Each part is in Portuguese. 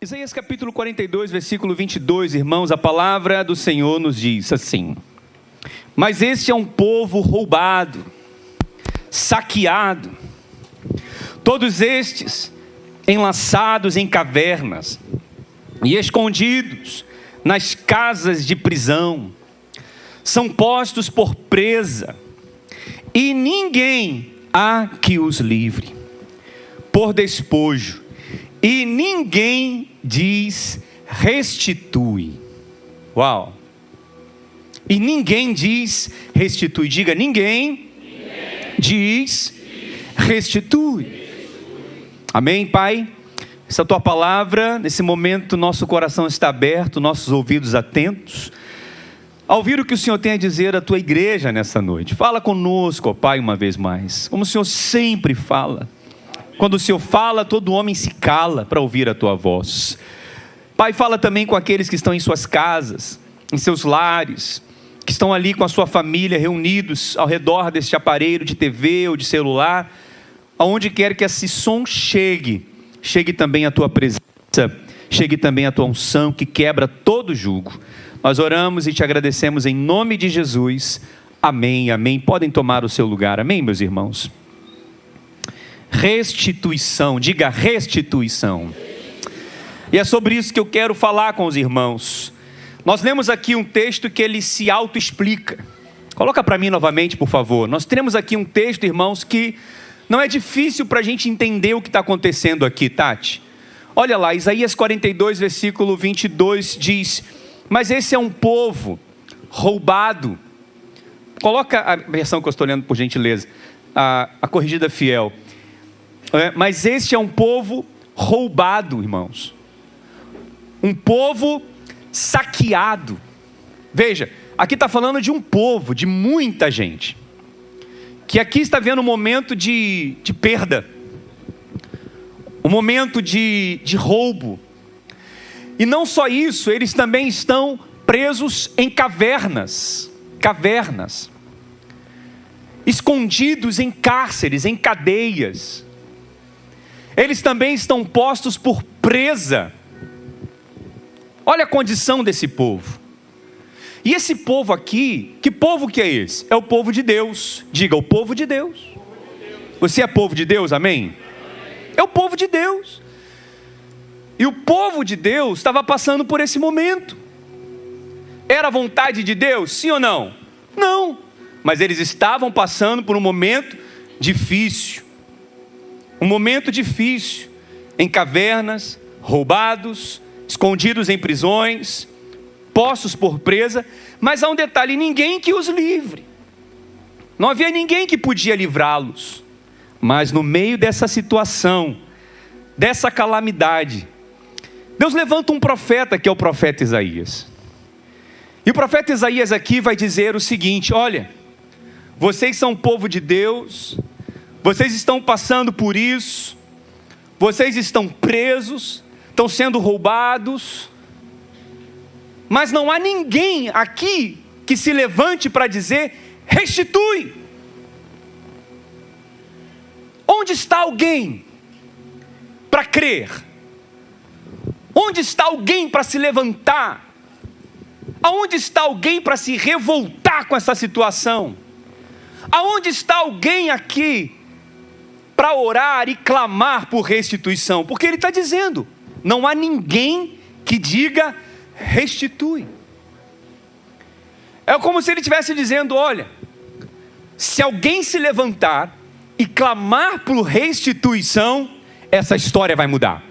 Isaías capítulo 42, versículo 22, irmãos, a palavra do Senhor nos diz assim: mas este é um povo roubado, saqueado, todos estes enlaçados em cavernas e escondidos nas casas de prisão, são postos por presa, e ninguém há que os livre, por despojo, e ninguém diz restitui. Uau! E ninguém diz restitui. Diga, ninguém diz restitui. Amém, Pai? Essa tua palavra, nesse momento nosso coração está aberto, nossos ouvidos atentos a ouvir o que o Senhor tem a dizer à tua igreja nessa noite. Fala conosco, ó Pai, uma vez mais, como o Senhor sempre fala. Quando o Senhor fala, todo homem se cala para ouvir a tua voz. Pai, fala também com aqueles que estão em suas casas, em seus lares, que estão ali com a sua família, reunidos ao redor deste aparelho de TV ou de celular. Aonde quer que esse som chegue, chegue também a tua presença, chegue também a tua unção que quebra todo jugo. Nós oramos e te agradecemos em nome de Jesus. Amém, amém. Podem tomar o seu lugar, amém, meus irmãos? Restituição, diga restituição. E é sobre isso que eu quero falar com os irmãos. Nós lemos aqui um texto que ele se auto-explica. Coloca para mim novamente, por favor. Nós temos aqui um texto, irmãos, que não é difícil para a gente entender o que está acontecendo aqui, Tati. Olha lá, Isaías 42, versículo 22 diz: mas esse é um povo roubado. Coloca a versão que eu estou lendo, por gentileza, a corrigida fiel. Mas este é um povo roubado, irmãos. Um povo saqueado. Veja, aqui está falando de um povo, de muita gente, que aqui está vendo um momento de perda, um momento de roubo. E não só isso, eles também estão presos em cavernas, escondidos em cárceres, em cadeias. Eles também estão postos por presa. Olha a condição desse povo. E esse povo aqui, que povo que é esse? É o povo de Deus. Diga, o povo de Deus. Você é povo de Deus, amém? É o povo de Deus. E o povo de Deus estava passando por esse momento. Era a vontade de Deus, sim ou não? Não. Mas eles estavam passando por um momento difícil. Um momento difícil, em cavernas, roubados, escondidos em prisões, postos por presa. Mas há um detalhe: ninguém que os livre. Não havia ninguém que podia livrá-los. Mas no meio dessa situação, dessa calamidade, Deus levanta um profeta, que é o profeta Isaías. E o profeta Isaías aqui vai dizer o seguinte: olha, vocês são povo de Deus, vocês estão passando por isso, vocês estão presos, estão sendo roubados, mas não há ninguém aqui que se levante para dizer restitui. Onde está alguém para crer? Onde está alguém para se levantar? Aonde está alguém para se revoltar com essa situação? Aonde está alguém aqui para orar e clamar por restituição? Porque ele está dizendo, não há ninguém que diga restitui. É como se ele estivesse dizendo: olha, se alguém se levantar e clamar por restituição, essa história vai mudar.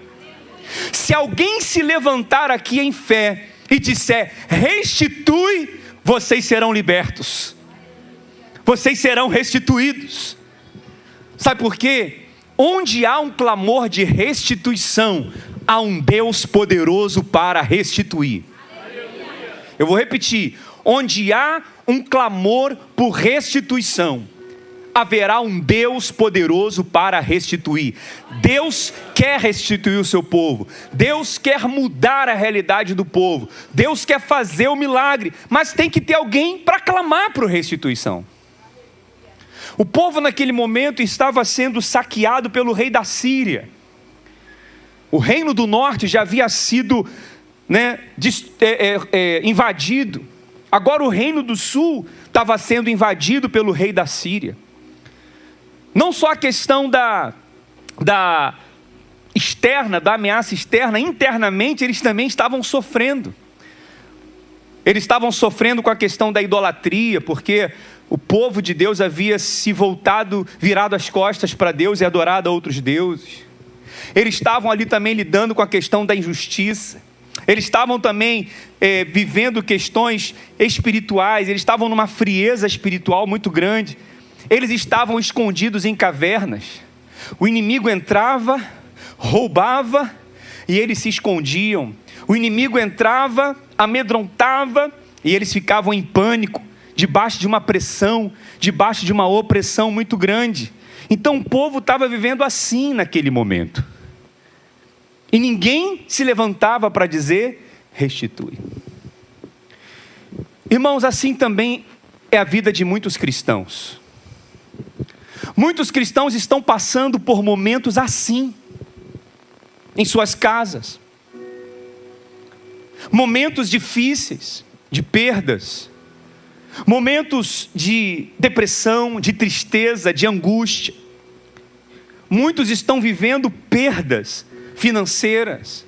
Se alguém se levantar aqui em fé e disser restitui, vocês serão libertos, vocês serão restituídos. Sabe por quê? Onde há um clamor de restituição, há um Deus poderoso para restituir. Eu vou repetir: onde há um clamor por restituição, haverá um Deus poderoso para restituir. Deus quer restituir o seu povo. Deus quer mudar a realidade do povo. Deus quer fazer o milagre, mas tem que ter alguém para clamar por restituição. O povo naquele momento estava sendo saqueado pelo rei da Síria. O reino do norte já havia sido, invadido. Agora o reino do sul estava sendo invadido pelo rei da Síria. Não só a questão da ameaça externa, internamente eles também estavam sofrendo. Eles estavam sofrendo com a questão da idolatria, porque o povo de Deus havia se virado as costas para Deus e adorado a outros deuses. Eles estavam ali também lidando com a questão da injustiça. Eles estavam também vivendo questões espirituais. Eles estavam numa frieza espiritual muito grande. Eles estavam escondidos em cavernas. O inimigo entrava, roubava e eles se escondiam. O inimigo entrava, amedrontava e eles ficavam em pânico, debaixo de uma pressão, debaixo de uma opressão muito grande. Então o povo estava vivendo assim naquele momento. E ninguém se levantava para dizer: restitui. Irmãos, assim também é a vida de muitos cristãos. Muitos cristãos estão passando por momentos assim, em suas casas. Momentos difíceis, de perdas. Momentos de depressão, de tristeza, de angústia. Muitos estão vivendo perdas financeiras,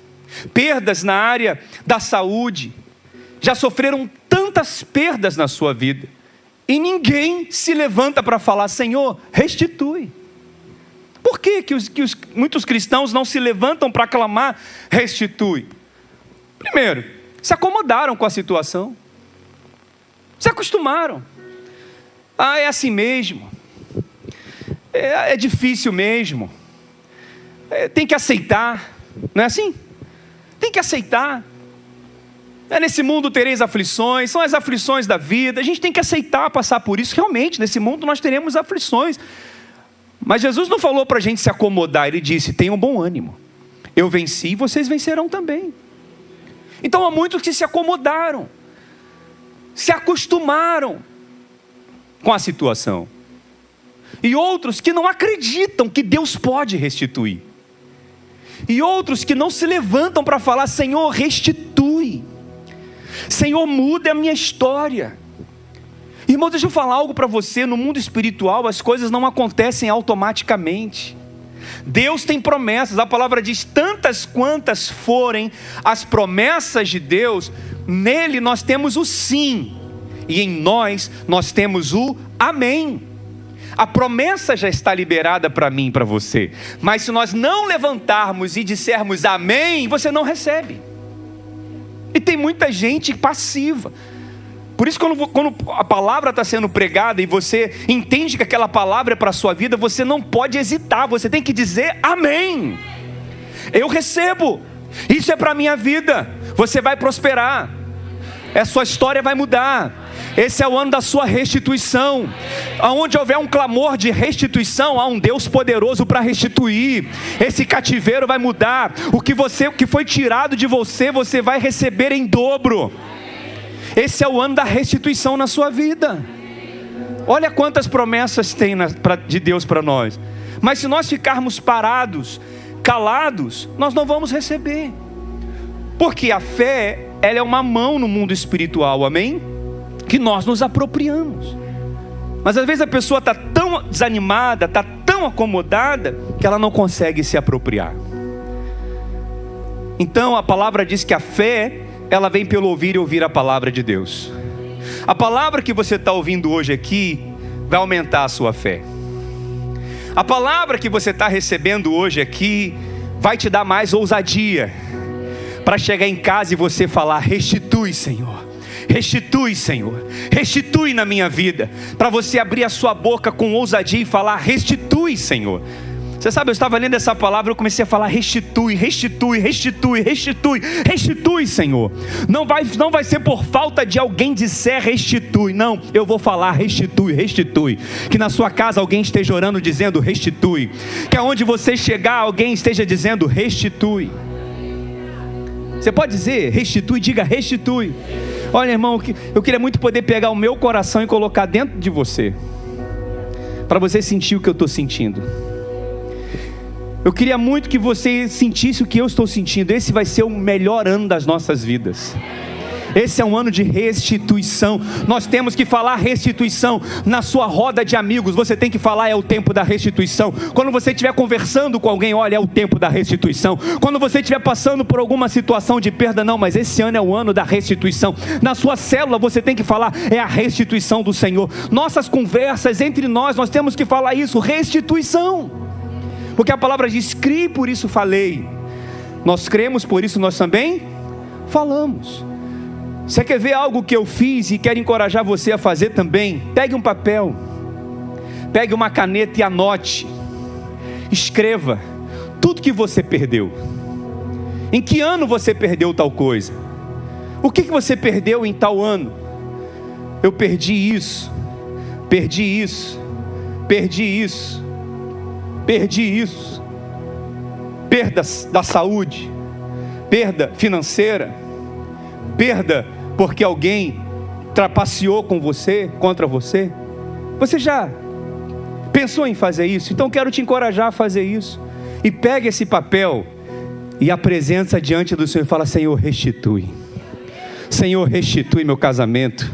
perdas na área da saúde. Já sofreram tantas perdas na sua vida. E ninguém se levanta para falar: Senhor, restitui. Por que muitos cristãos não se levantam para clamar: restitui? Primeiro, se acomodaram com a situação. Se acostumaram. É assim mesmo. É difícil mesmo. Tem que aceitar. Não é assim? Tem que aceitar. Nesse mundo tereis aflições, são as aflições da vida. A gente tem que aceitar passar por isso. Realmente, nesse mundo nós teremos aflições. Mas Jesus não falou para a gente se acomodar. Ele disse: tenham bom ânimo. Eu venci e vocês vencerão também. Então há muitos que se acomodaram, se acostumaram com a situação. E outros que não acreditam que Deus pode restituir. E outros que não se levantam para falar: Senhor, restitui. Senhor, muda a minha história. Irmão, deixa eu falar algo para você. No mundo espiritual as coisas não acontecem automaticamente. Deus tem promessas. A palavra diz: tantas quantas forem as promessas de Deus, nele nós temos o sim, e em nós temos o amém. A promessa já está liberada para mim e para você. Mas se nós não levantarmos e dissermos amém, você não recebe. E tem muita gente passiva. Por isso, quando a palavra está sendo pregada e você entende que aquela palavra é para a sua vida, você não pode hesitar, você tem que dizer amém. Eu recebo, isso é para a minha vida. Você vai prosperar, a sua história vai mudar. Esse é o ano da sua restituição. Aonde houver um clamor de restituição, há um Deus poderoso para restituir. Esse cativeiro vai mudar. O que foi tirado de você, você vai receber em dobro. Esse é o ano da restituição na sua vida. Olha quantas promessas tem de Deus para nós. Mas se nós ficarmos parados, calados, nós não vamos receber. Porque a fé, ela é uma mão no mundo espiritual, amém? Que nós nos apropriamos. Mas às vezes a pessoa está tão desanimada, está tão acomodada, que ela não consegue se apropriar. Então a palavra diz que a fé, ela vem pelo ouvir e ouvir a palavra de Deus. A palavra que você está ouvindo hoje aqui vai aumentar a sua fé. A palavra que você está recebendo hoje aqui vai te dar mais ousadia para chegar em casa e você falar: restitui, Senhor. Restitui, Senhor, restitui na minha vida. Para você abrir a sua boca com ousadia e falar: restitui, Senhor. Você sabe, eu estava lendo essa palavra, eu comecei a falar: restitui, restitui, restitui, restitui, restitui, Senhor. Não vai ser por falta de alguém disser restitui, não, eu vou falar restitui, restitui. Que na sua casa alguém esteja orando dizendo restitui. Que aonde você chegar alguém esteja dizendo restitui. Você pode dizer restitui, diga restitui. Olha, irmão, eu queria muito poder pegar o meu coração e colocar dentro de você, para você sentir o que eu estou sentindo. Eu queria muito que você sentisse o que eu estou sentindo. Esse vai ser o melhor ano das nossas vidas. Esse é um ano de restituição. Nós temos que falar restituição. Na sua roda de amigos, você tem que falar: é o tempo da restituição. Quando você estiver conversando com alguém, olha, é o tempo da restituição. Quando você estiver passando por alguma situação de perda, não, mas esse ano é o ano da restituição. Na sua célula, você tem que falar: é a restituição do Senhor. Nossas conversas entre nós temos que falar isso: restituição. Porque a palavra diz: crie, por isso falei. Nós cremos, por isso nós também falamos. Você quer ver algo que eu fiz e quero encorajar você a fazer também? Pegue um papel, pegue uma caneta e anote. Escreva tudo que você perdeu. Em que ano você perdeu tal coisa? O que você perdeu em tal ano? Eu perdi isso, perdi isso, perdi isso, perdi isso. Perdas da saúde, perda financeira, perda porque alguém trapaceou com você, contra você. Você já pensou em fazer isso? Então quero te encorajar a fazer isso. E pegue esse papel e apresenta diante do Senhor e fala: Senhor, restitui. Senhor, restitui meu casamento,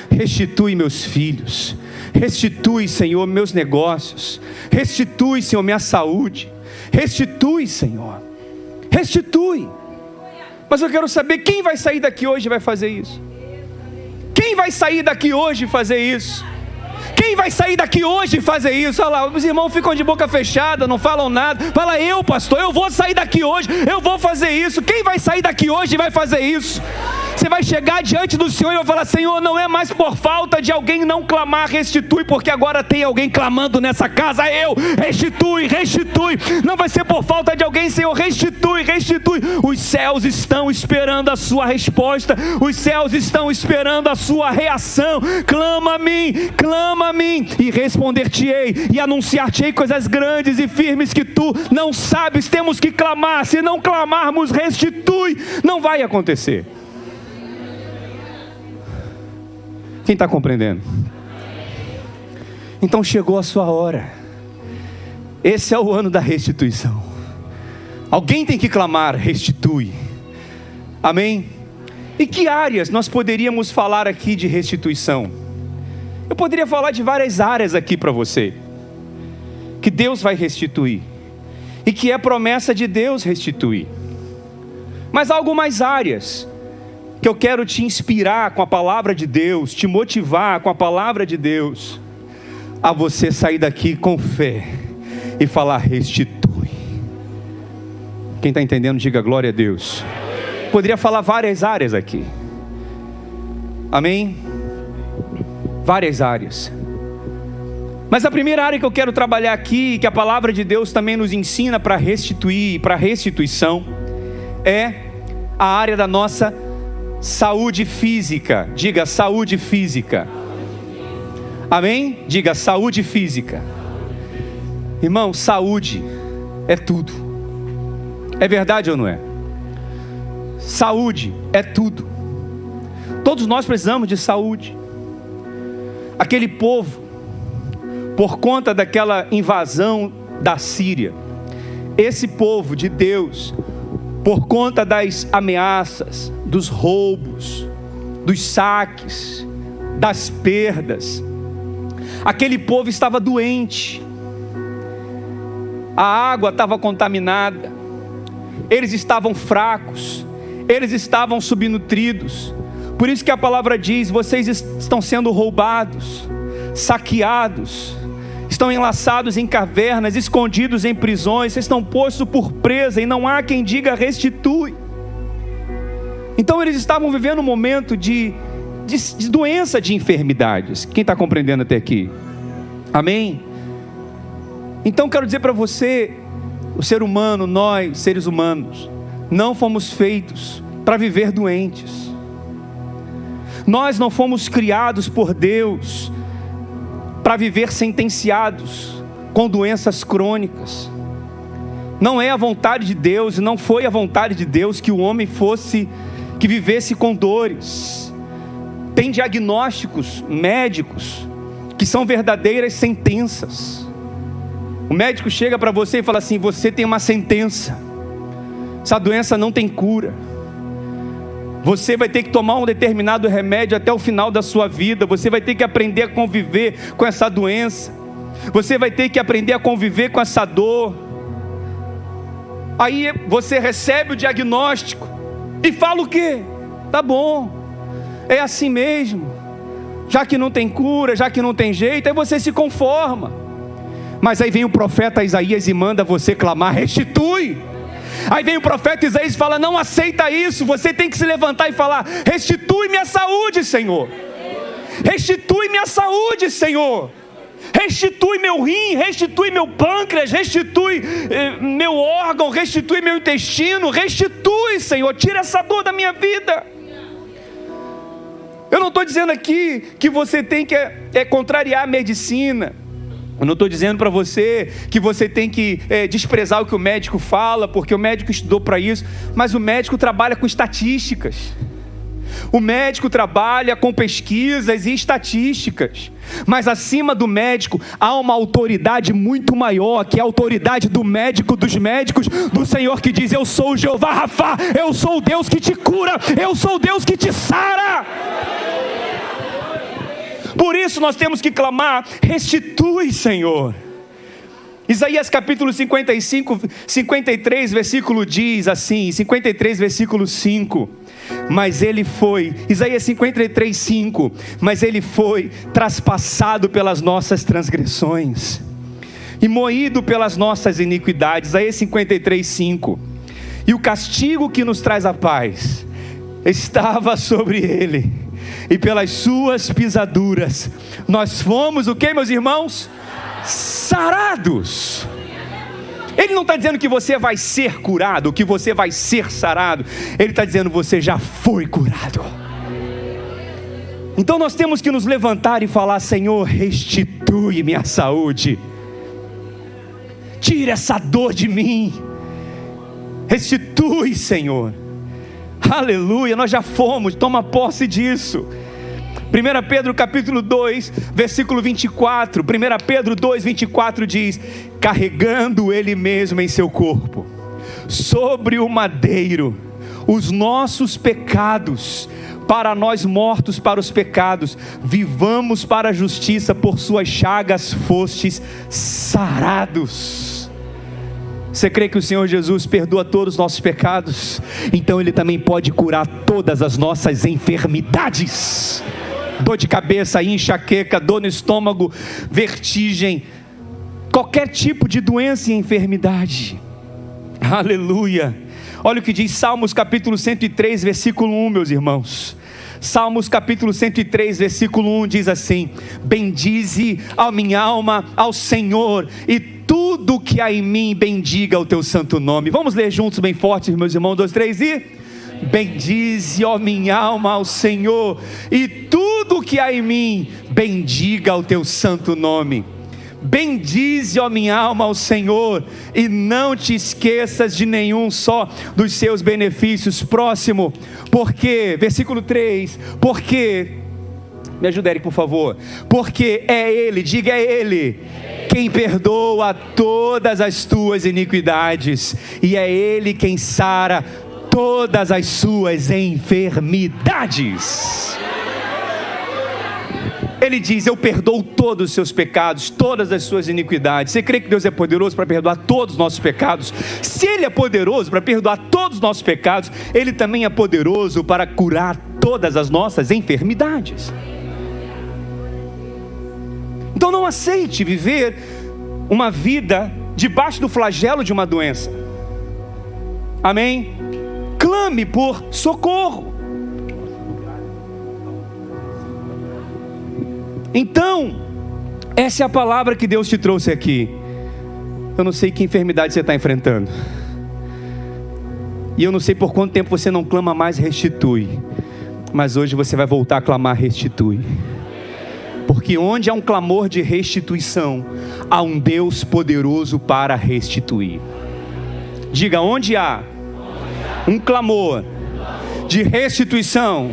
restitui meus filhos, restitui, Senhor, meus negócios, restitui, Senhor, minha saúde, restitui, Senhor, restitui. Mas eu quero saber quem vai sair daqui hoje e vai fazer isso. Quem vai sair daqui hoje e fazer isso? Quem vai sair daqui hoje e fazer isso? Olha lá, os irmãos ficam de boca fechada, não falam nada. Fala: eu, pastor, eu vou sair daqui hoje, eu vou fazer isso. Quem vai sair daqui hoje e vai fazer isso? Você vai chegar diante do Senhor e vai falar: Senhor, não é mais por falta de alguém não clamar, restitui, porque agora tem alguém clamando nessa casa. Eu, restitui, restitui. Não vai ser por falta de alguém, Senhor, restitui, restitui. Os céus estão esperando a sua resposta. Os céus estão esperando a sua reação. Clama a mim, e responder-te-ei, e anunciar-te-ei coisas grandes e firmes que tu não sabes. Temos que clamar. Se não clamarmos, restitui, não vai acontecer. Quem está compreendendo? Então chegou a sua hora. Esse é o ano da restituição. Alguém tem que clamar: restitui. Amém? E que áreas nós poderíamos falar aqui de restituição? Eu poderia falar de várias áreas aqui para você, que Deus vai restituir, e que é promessa de Deus restituir. Mas há algumas áreas que eu quero te inspirar com a palavra de Deus, te motivar com a palavra de Deus, a você sair daqui com fé e falar: restitui. Quem está entendendo, diga glória a Deus. Poderia falar várias áreas aqui. Amém? Várias áreas. Mas a primeira área que eu quero trabalhar aqui, que a palavra de Deus também nos ensina para restituir, para restituição, é a área da nossa saúde física. Diga: saúde física. Amém? Diga: saúde física. Irmão, saúde é tudo. É verdade ou não é? Saúde é tudo. Todos nós precisamos de saúde. Aquele povo, por conta daquela invasão da Síria, esse povo de Deus, por conta das ameaças, dos roubos, dos saques, das perdas, aquele povo estava doente, a água estava contaminada, eles estavam fracos, eles estavam subnutridos. Por isso que a palavra diz: vocês estão sendo roubados, saqueados, estão enlaçados em cavernas, escondidos em prisões, vocês estão postos por presa e não há quem diga restitui. Então eles estavam vivendo um momento de doença, de enfermidades. Quem está compreendendo até aqui? Amém? Então quero dizer para você, o ser humano, nós seres humanos, não fomos feitos para viver doentes. Nós não fomos criados por Deus para viver sentenciados com doenças crônicas. Não é a vontade de Deus, e não foi a vontade de Deus que o homem que vivesse com dores. Tem diagnósticos médicos que são verdadeiras sentenças. O médico chega para você e fala assim: você tem uma sentença, essa doença não tem cura, você vai ter que tomar um determinado remédio até o final da sua vida, você vai ter que aprender a conviver com essa doença, você vai ter que aprender a conviver com essa dor. Aí você recebe o diagnóstico e fala o quê? Tá bom, é assim mesmo, já que não tem cura, já que não tem jeito, aí você se conforma. Mas aí vem o profeta Isaías e manda você clamar: restitui. Aí vem o profeta Isaías e fala: não aceita isso, você tem que se levantar e falar: restitui minha saúde, Senhor, restitui minha saúde, Senhor, restitui meu rim, restitui meu pâncreas, restitui meu órgão, restitui meu intestino, restitui, Senhor, tira essa dor da minha vida. Eu não estou dizendo aqui que você tem que contrariar a medicina. Eu não estou dizendo para você que você tem que desprezar o que o médico fala, porque o médico estudou para isso. Mas o médico trabalha com estatísticas. O médico trabalha com pesquisas e estatísticas. Mas acima do médico há uma autoridade muito maior, que é a autoridade do médico dos médicos, do Senhor, que diz: eu sou o Jeová Rafá, eu sou o Deus que te cura, eu sou o Deus que te sara. Por isso nós temos que clamar: restitui, Senhor. Isaías capítulo 53 versículo diz assim, 53 versículo 5: mas ele foi, Isaías 53, 5, mas ele foi traspassado pelas nossas transgressões e moído pelas nossas iniquidades. Isaías 53, 5: e o castigo que nos traz a paz estava sobre ele, e pelas suas pisaduras nós fomos o que, meus irmãos? Sarados. Ele não está dizendo que você vai ser curado, que você vai ser sarado. Ele está dizendo: você já foi curado. Então nós temos que nos levantar e falar: Senhor, restitui minha saúde, tira essa dor de mim, restitui, Senhor. Aleluia, nós já fomos, toma posse disso. 1 Pedro capítulo 2, versículo 24, 1 Pedro 2, 24 diz: carregando ele mesmo em seu corpo, sobre o madeiro, os nossos pecados, para nós mortos para os pecados, vivamos para a justiça, por suas chagas fostes sarados. Você crê que o Senhor Jesus perdoa todos os nossos pecados? Então Ele também pode curar todas as nossas enfermidades: dor de cabeça, enxaqueca, dor no estômago, vertigem, qualquer tipo de doença e enfermidade. Aleluia. Olha o que diz Salmos capítulo 103 versículo 1, meus irmãos. Salmos capítulo 103 versículo 1 diz assim: bendize a minha alma ao Senhor, e tudo que há em mim bendiga o teu santo nome. Vamos ler juntos bem forte, meus irmãos, 2, 3 e... bendize, ó minha alma, ao Senhor, e tudo que há em mim bendiga o teu santo nome. Bendize, ó minha alma, ao Senhor, e não te esqueças de nenhum só dos seus benefícios. Próximo, porque, versículo 3, porque, me ajuda, Eric, por favor. Porque é Ele, diga: é Ele quem perdoa todas as tuas iniquidades, e é Ele quem sara todas as suas enfermidades. Ele diz: eu perdoo todos os seus pecados, todas as suas iniquidades. Você crê que Deus é poderoso para perdoar todos os nossos pecados? Se Ele é poderoso para perdoar todos os nossos pecados, Ele também é poderoso para curar todas as nossas enfermidades. Então não aceite viver uma vida debaixo do flagelo de uma doença. Amém? Clame por socorro. Então, essa é a palavra que Deus te trouxe aqui. Eu não sei que enfermidade você está enfrentando, e eu não sei por quanto tempo você não clama mais restitui, mas hoje você vai voltar a clamar restitui. Porque onde há um clamor de restituição, há um Deus poderoso para restituir. Diga: onde há um clamor de restituição,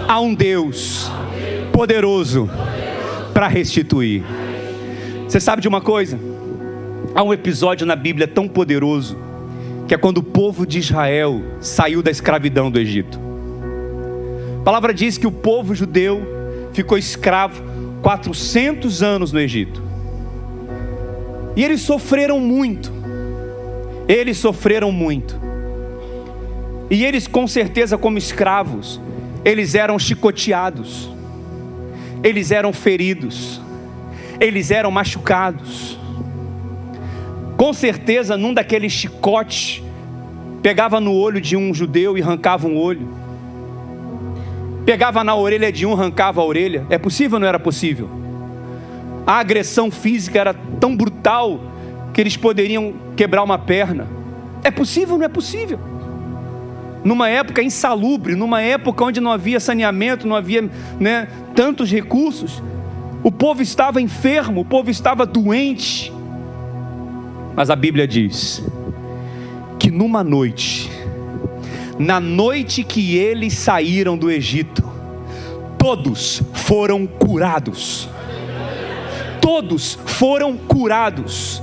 há um Deus poderoso para restituir. Você sabe de uma coisa? Há um episódio na Bíblia tão poderoso, que é quando o povo de Israel saiu da escravidão do Egito. A palavra diz que o povo judeu ficou escravo 400 anos no Egito. E eles sofreram muito. Eles sofreram muito. E eles, com certeza, como escravos, eles eram chicoteados, eles eram feridos, eles eram machucados. Com certeza, num daqueles chicotes, pegava no olho de um judeu e arrancava um olho. Pegava na orelha de um, arrancava a orelha. É possível ou não era possível? A agressão física era tão brutal que eles poderiam quebrar uma perna. É possível ou não é possível? Numa época insalubre, numa época onde não havia saneamento, não havia, tantos recursos, o povo estava enfermo, o povo estava doente. Mas a Bíblia diz que numa noite, na noite que eles saíram do Egito, todos foram curados. Todos foram curados.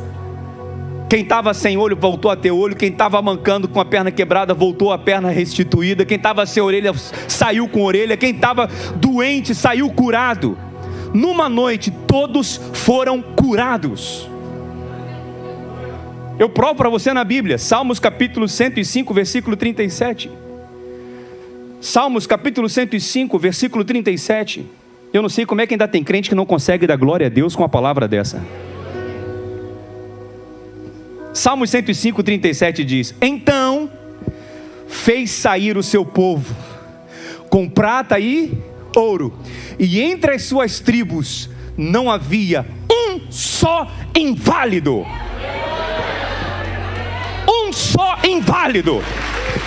Quem estava sem olho voltou a ter olho. Quem estava mancando com a perna quebrada voltou a perna restituída. Quem estava sem orelha saiu com orelha. Quem estava doente saiu curado. Numa noite todos foram curados. Eu provo para você na Bíblia, Salmos capítulo 105, versículo 37. Salmos capítulo 105, versículo 37. Eu não sei como é que ainda tem crente que não consegue dar glória a Deus com uma palavra dessa. Salmos 105, 37 diz: então fez sair o seu povo com prata e ouro, e entre as suas tribos não havia um só inválido. Um só inválido.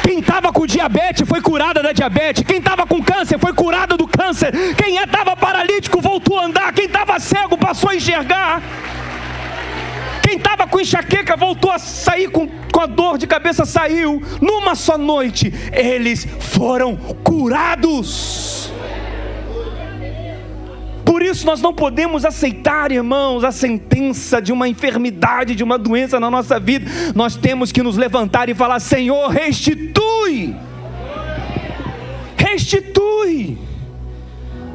Quem estava com diabetes foi curado da diabetes. Quem estava com câncer foi curado do câncer. Quem estava paralítico voltou a andar. Quem estava cego passou a enxergar. Quem estava com enxaqueca voltou a sair com a dor de cabeça, saiu. Numa só noite eles foram curados. Por isso nós não podemos aceitar, irmãos, a sentença de uma enfermidade, de uma doença na nossa vida. Nós temos que nos levantar e falar: Senhor, restitui. Restitui.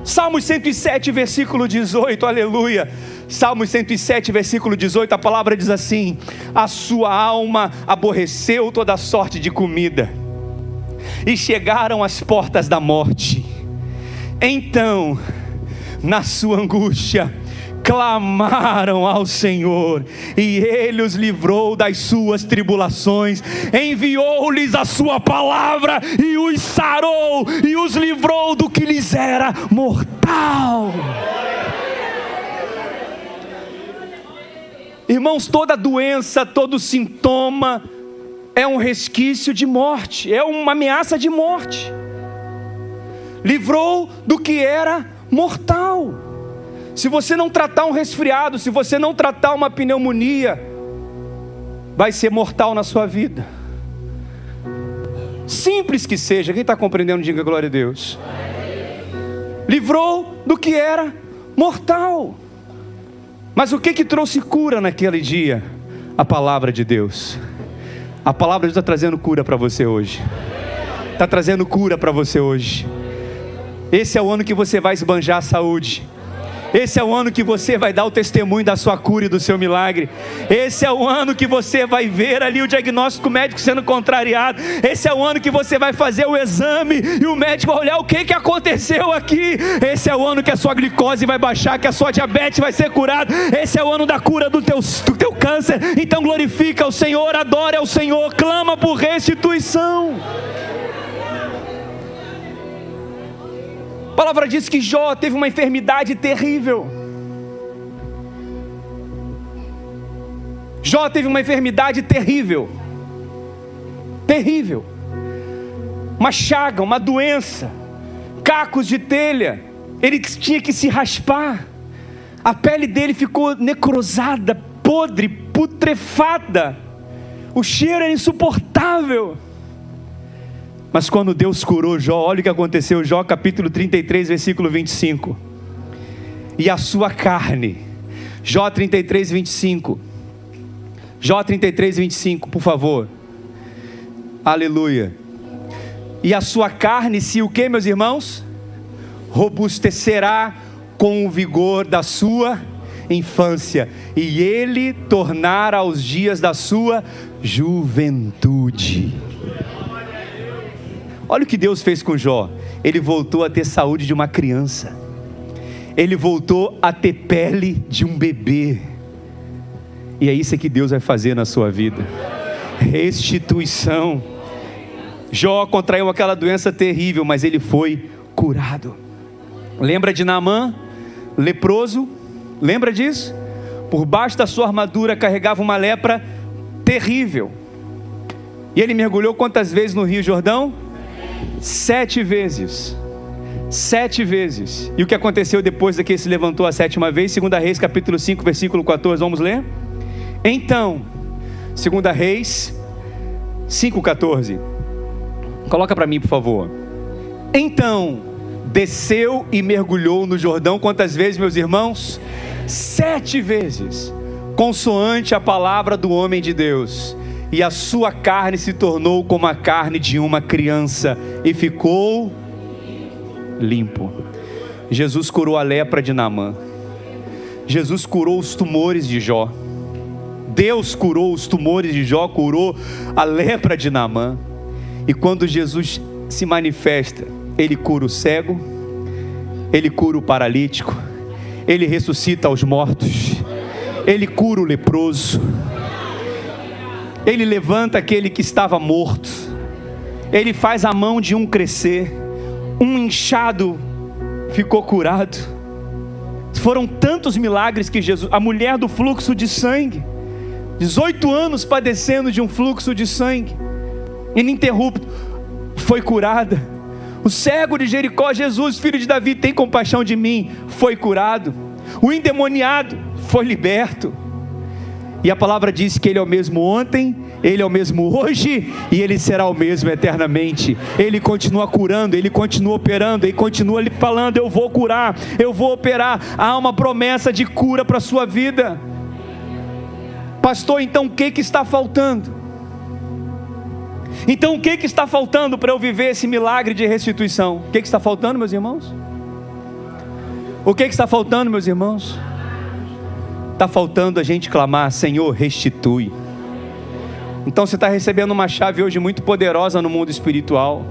Salmos 107, versículo 18, aleluia. Salmos 107, versículo 18, a palavra diz assim: a sua alma aborreceu toda sorte de comida, e chegaram às portas da morte. Então, na sua angústia, clamaram ao Senhor, e Ele os livrou das suas tribulações. Enviou-lhes a sua palavra, e os sarou, e os livrou do que lhes era mortal. Irmãos, toda doença, todo sintoma é um resquício de morte, é uma ameaça de morte. Livrou do que era mortal. Se você não tratar um resfriado, se você não tratar uma pneumonia, vai ser mortal na sua vida. Simples que seja, quem está compreendendo, diga glória a Deus. Livrou do que era mortal. Mas o que trouxe cura naquele dia? A palavra de Deus. A palavra de Deus está trazendo cura para você hoje. Está trazendo cura para você hoje. Esse é o ano que você vai esbanjar a saúde. Esse é o ano que você vai dar o testemunho da sua cura e do seu milagre. Esse é o ano que você vai ver ali o diagnóstico médico sendo contrariado. Esse é o ano que você vai fazer o exame e o médico vai olhar o que aconteceu aqui. Esse é o ano que a sua glicose vai baixar, que a sua diabetes vai ser curada. Esse é o ano da cura do teu câncer. Então glorifica o Senhor, adora ao Senhor, clama por restituição. A palavra diz que Jó teve uma enfermidade terrível. Jó teve uma enfermidade terrível. Terrível. Uma chaga, uma doença, cacos de telha. Ele tinha que se raspar. A pele dele ficou necrosada, podre, putrefada. O cheiro era insuportável. Mas quando Deus curou Jó, olha o que aconteceu. Jó capítulo 33, versículo 25. E a sua carne, Jó 33, 25. Jó 33:25, por favor. Aleluia. E a sua carne se o que, meus irmãos? Robustecerá com o vigor da sua infância, e ele tornará os dias da sua juventude. Olha o que Deus fez com Jó. Ele voltou a ter saúde de uma criança. Ele voltou a ter pele de um bebê. E é isso que Deus vai fazer na sua vida. Restituição. Jó contraiu aquela doença terrível, mas ele foi curado. Lembra de Naamã, leproso? Lembra disso? Por baixo da sua armadura carregava uma lepra terrível. E ele mergulhou quantas vezes no Rio Jordão? 7 vezes. 7 vezes. E o que aconteceu depois de que ele se levantou a 7ª vez? 2 Reis capítulo 5, versículo 14, vamos ler? Então, 2 Reis 5,14. Coloca para mim, por favor. Então, desceu e mergulhou no Jordão, quantas vezes, meus irmãos? 7 vezes, consoante a palavra do homem de Deus. E a sua carne se tornou como a carne de uma criança, e ficou limpo. Jesus curou a lepra de Naamã. Jesus curou os tumores de Jó. Deus curou os tumores de Jó, curou a lepra de Naamã. E quando Jesus se manifesta, Ele cura o cego, Ele cura o paralítico, Ele ressuscita os mortos, Ele cura o leproso, Ele levanta aquele que estava morto, Ele faz a mão de um crescer, um inchado ficou curado. Foram tantos milagres que Jesus, a mulher do fluxo de sangue, 18 anos padecendo de um fluxo de sangue ininterrupto, foi curada. O cego de Jericó, Jesus, filho de Davi, tem compaixão de mim, foi curado. O endemoniado foi liberto. E a palavra diz que Ele é o mesmo ontem, Ele é o mesmo hoje, e Ele será o mesmo eternamente. Ele continua curando, Ele continua operando, Ele continua lhe falando: eu vou curar, eu vou operar. Há uma promessa de cura para a sua vida. Pastor, então o que está faltando? Então o que está faltando para eu viver esse milagre de restituição? O que está faltando, meus irmãos? O que está faltando, meus irmãos? Está faltando a gente clamar: Senhor, restitui. Então você está recebendo uma chave hoje muito poderosa no mundo espiritual.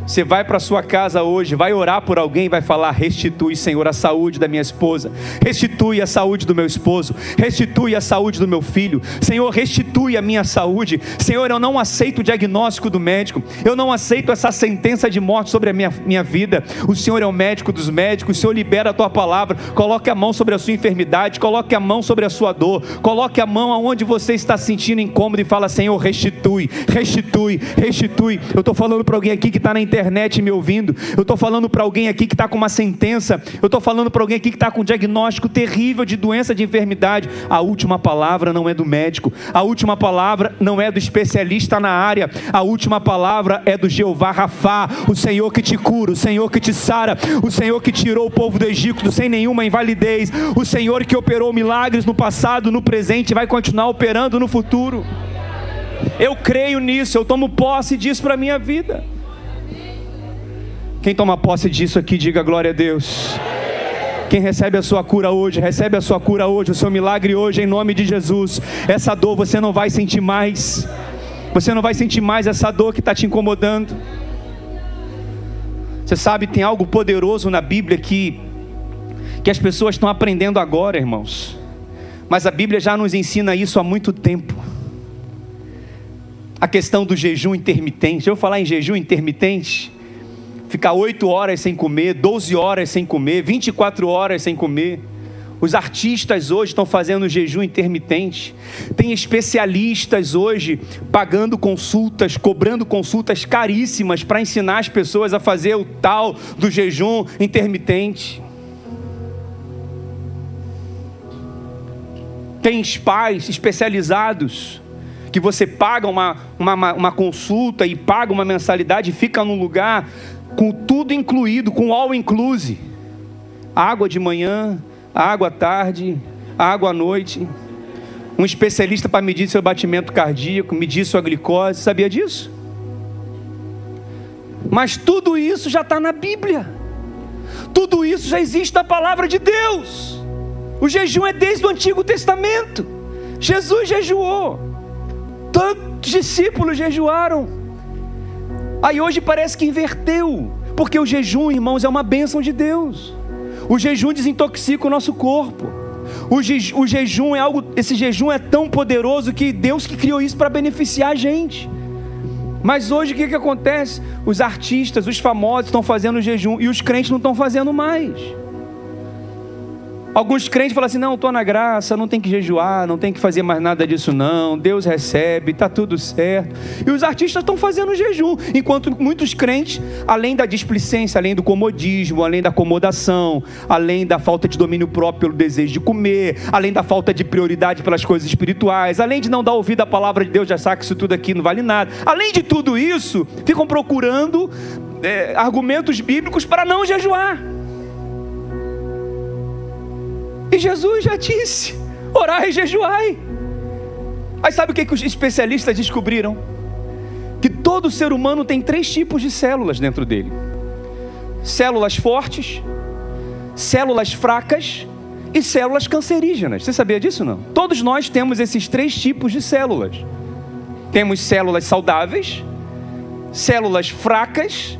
Você vai para a sua casa hoje, vai orar por alguém, vai falar: restitui, Senhor, a saúde da minha esposa, restitui a saúde do meu esposo, restitui a saúde do meu filho, Senhor, restitui a minha saúde. Senhor, eu não aceito o diagnóstico do médico, eu não aceito essa sentença de morte sobre a minha vida. O Senhor é o médico dos médicos, o Senhor libera a tua palavra. Coloque a mão sobre a sua enfermidade, coloque a mão sobre a sua dor, coloque a mão aonde você está sentindo incômodo e fala: Senhor, restitui, restitui, restitui. Eu estou falando para alguém aqui que está na internet me ouvindo, eu estou falando para alguém aqui que está com uma sentença, eu estou falando para alguém aqui que está com um diagnóstico terrível de doença, de enfermidade. A última palavra não é do médico, a última palavra não é do especialista na área, a última palavra é do Jeová Rafá, o Senhor que te cura, o Senhor que te sara, o Senhor que tirou o povo do Egito sem nenhuma invalidez, o Senhor que operou milagres no passado, no presente, vai continuar operando no futuro. Eu creio nisso, eu tomo posse disso para a minha vida. Quem toma posse disso aqui, diga glória a Deus. Quem recebe a sua cura hoje, recebe a sua cura hoje, o seu milagre hoje, em nome de Jesus. Essa dor você não vai sentir mais, você não vai sentir mais essa dor que está te incomodando. Você sabe, tem algo poderoso na Bíblia que as pessoas estão aprendendo agora, irmãos, mas a Bíblia já nos ensina isso há muito tempo. A questão do jejum intermitente. Eu vou falar em jejum intermitente. Ficar 8 horas sem comer, 12 horas sem comer, 24 horas sem comer. Os artistas hoje estão fazendo jejum intermitente. Tem especialistas hoje pagando consultas, cobrando consultas caríssimas para ensinar as pessoas a fazer o tal do jejum intermitente. Tem spas especializados que você paga uma consulta e paga uma mensalidade e fica num lugar com tudo incluído, com all inclusive. Água de manhã, água à tarde, água à noite. um especialista para medir seu batimento cardíaco, medir sua glicose, sabia disso? Mas tudo isso já está na Bíblia. Tudo isso já existe na palavra de Deus. O jejum é desde o Antigo Testamento. Jesus jejuou. Tantos discípulos jejuaram. Aí hoje parece que inverteu. Porque o jejum, irmãos, é uma bênção de Deus. O jejum desintoxica o nosso corpo. O jejum é algo, esse jejum é tão poderoso que Deus que criou isso para beneficiar a gente. Mas hoje o que acontece? Os artistas, os famosos estão fazendo jejum e os crentes não estão fazendo mais. Alguns crentes falam assim, não, estou na graça, não tem que jejuar, não tem que fazer mais nada disso não, Deus recebe, está tudo certo. E os artistas estão fazendo jejum, enquanto muitos crentes, além da displicência, além do comodismo, além da acomodação, além da falta de domínio próprio pelo desejo de comer, além da falta de prioridade pelas coisas espirituais, além de não dar ouvido à palavra de Deus, já sabe que isso tudo aqui não vale nada, além de tudo isso, ficam procurando argumentos bíblicos para não jejuar. E Jesus já disse, orai e jejuai. Aí sabe o que os especialistas descobriram? Que todo ser humano tem 3 tipos de células dentro dele. Células fortes, células fracas e células cancerígenas. Você sabia disso não? Todos nós temos esses 3 tipos de células. Temos células saudáveis, células fracas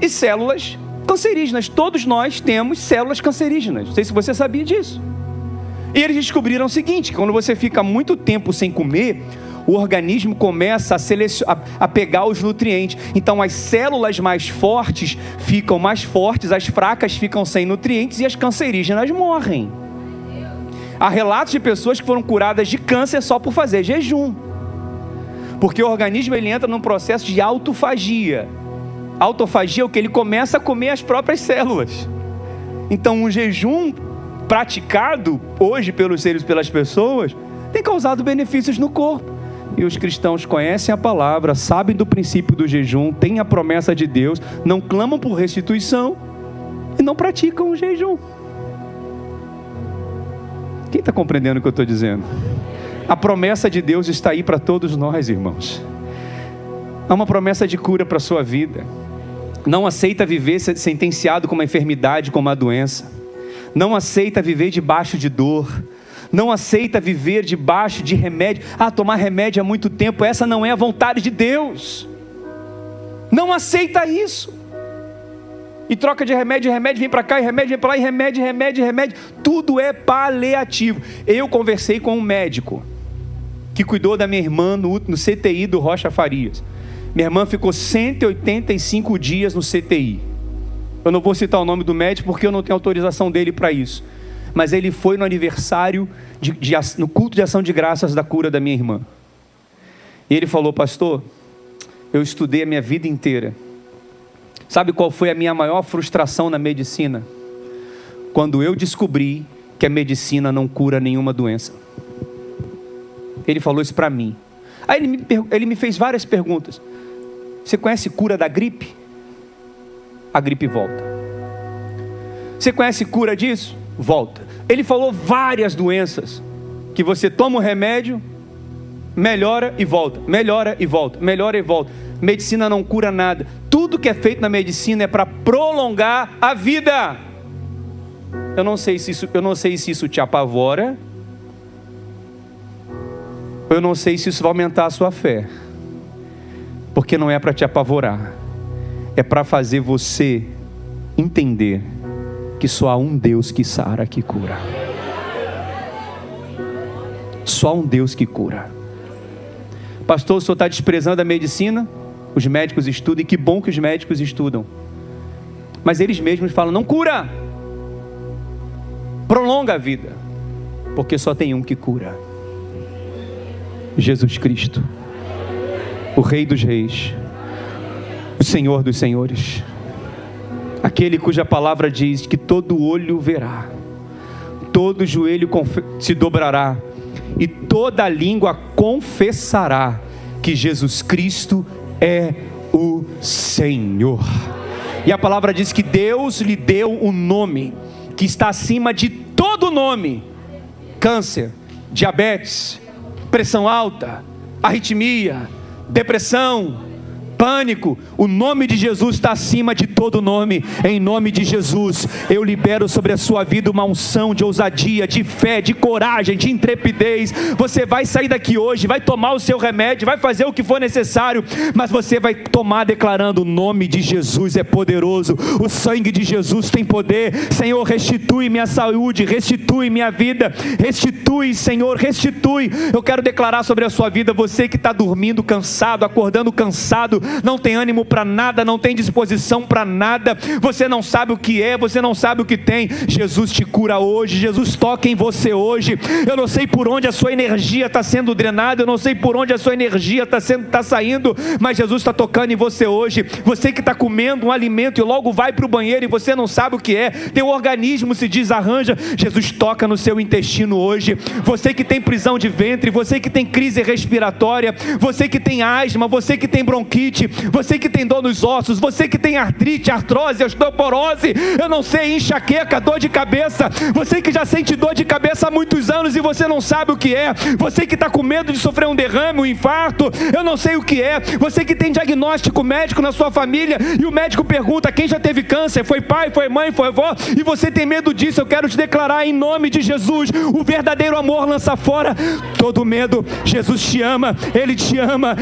e células cancerígenas. Todos nós temos células cancerígenas. Não sei se você sabia disso. E eles descobriram o seguinte, que quando você fica muito tempo sem comer, o organismo começa a pegar os nutrientes. Então as células mais fortes ficam mais fortes, as fracas ficam sem nutrientes e as cancerígenas morrem. Há relatos de pessoas que foram curadas de câncer só por fazer jejum. Porque o organismo ele entra num processo de autofagia. Autofagia é o que ele começa a comer as próprias células. Então um jejum praticado hoje pelas pessoas tem causado benefícios no corpo. E os cristãos conhecem a palavra, sabem do princípio do jejum, têm a promessa de Deus, não clamam por restituição e não praticam o jejum. Quem está compreendendo o que eu estou dizendo? A promessa de Deus está aí para todos nós, irmãos. Há uma promessa de cura para a sua vida. Não aceita viver sentenciado com uma enfermidade, com uma doença. Não aceita viver debaixo de dor. Não aceita viver debaixo de remédio. Tomar remédio há muito tempo. Essa não é a vontade de Deus. Não aceita isso. E troca de remédio, remédio vem para cá, e remédio vem para lá, e remédio. Tudo é paliativo. Eu conversei com um médico que cuidou da minha irmã no CTI do Rocha Farias. Minha irmã ficou 185 dias no CTI. Eu não vou citar o nome do médico porque eu não tenho autorização dele para isso. Mas ele foi no aniversário, no culto de ação de graças da cura da minha irmã. E ele falou, pastor, eu estudei a minha vida inteira. Sabe qual foi a minha maior frustração na medicina? Quando eu descobri que a medicina não cura nenhuma doença. Ele falou isso para mim. Aí ele me fez várias perguntas. Você conhece cura da gripe? A gripe volta. Você conhece cura disso? Volta. Ele falou várias doenças que você toma o remédio, melhora e volta, melhora e volta, melhora e volta. Medicina não cura nada. Tudo que é feito na medicina é para prolongar a vida. Eu não sei se isso te apavora. Eu não sei se isso vai aumentar a sua fé. Porque não é para te apavorar. É para fazer você entender que só há um Deus que sara, que cura. Só um Deus que cura. Pastor, o senhor está desprezando a medicina? Os médicos estudam, e que bom que os médicos estudam. Mas eles mesmos falam, não cura. Prolonga a vida. Porque só tem um que cura. Jesus Cristo. O Rei dos Reis. O Senhor dos Senhores. Aquele cuja palavra diz que todo olho verá, todo joelho se dobrará e toda língua confessará que Jesus Cristo é o Senhor. E a palavra diz que Deus lhe deu um nome que está acima de todo nome. Câncer, diabetes, pressão alta, arritmia, depressão, pânico. O nome de Jesus está acima de todo nome. Em nome de Jesus, eu libero sobre a sua vida uma unção de ousadia, de fé, de coragem, de intrepidez. Você vai sair daqui hoje, vai tomar o seu remédio, vai fazer o que for necessário, mas você vai tomar declarando: o nome de Jesus é poderoso, o sangue de Jesus tem poder. Senhor, restitui minha saúde, restitui minha vida, restitui, Senhor, restitui. Eu quero declarar sobre a sua vida, você que está dormindo cansado, acordando cansado, não tem ânimo para nada, não tem disposição para nada, você não sabe o que é, você não sabe o que tem. Jesus te cura hoje, Jesus toca em você hoje. Eu não sei por onde a sua energia está sendo drenada, eu não sei por onde a sua energia está saindo, mas Jesus está tocando em você hoje. Você que está comendo um alimento e logo vai para o banheiro e você não sabe o que é, teu organismo se desarranja, Jesus toca no seu intestino hoje. Você que tem prisão de ventre, você que tem crise respiratória, você que tem asma, você que tem bronquite, você que tem dor nos ossos, você que tem artrite, artrose, osteoporose, eu não sei, enxaqueca, dor de cabeça, você que já sente dor de cabeça há muitos anos e você não sabe o que é, você que está com medo de sofrer um derrame, um infarto, eu não sei o que é, você que tem diagnóstico médico na sua família e o médico pergunta quem já teve câncer, foi pai, foi mãe, foi avó, e você tem medo disso. Eu quero te declarar em nome de Jesus, o verdadeiro amor lança fora todo medo. Jesus te ama,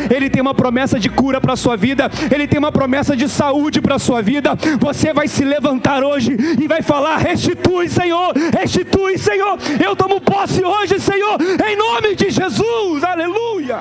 Ele tem uma promessa de cura para a sua vida, Ele tem uma promessa de saúde para a sua vida. Você vai se levantar hoje e vai falar: restitui, Senhor, eu tomo posse hoje, Senhor, em nome de Jesus, aleluia.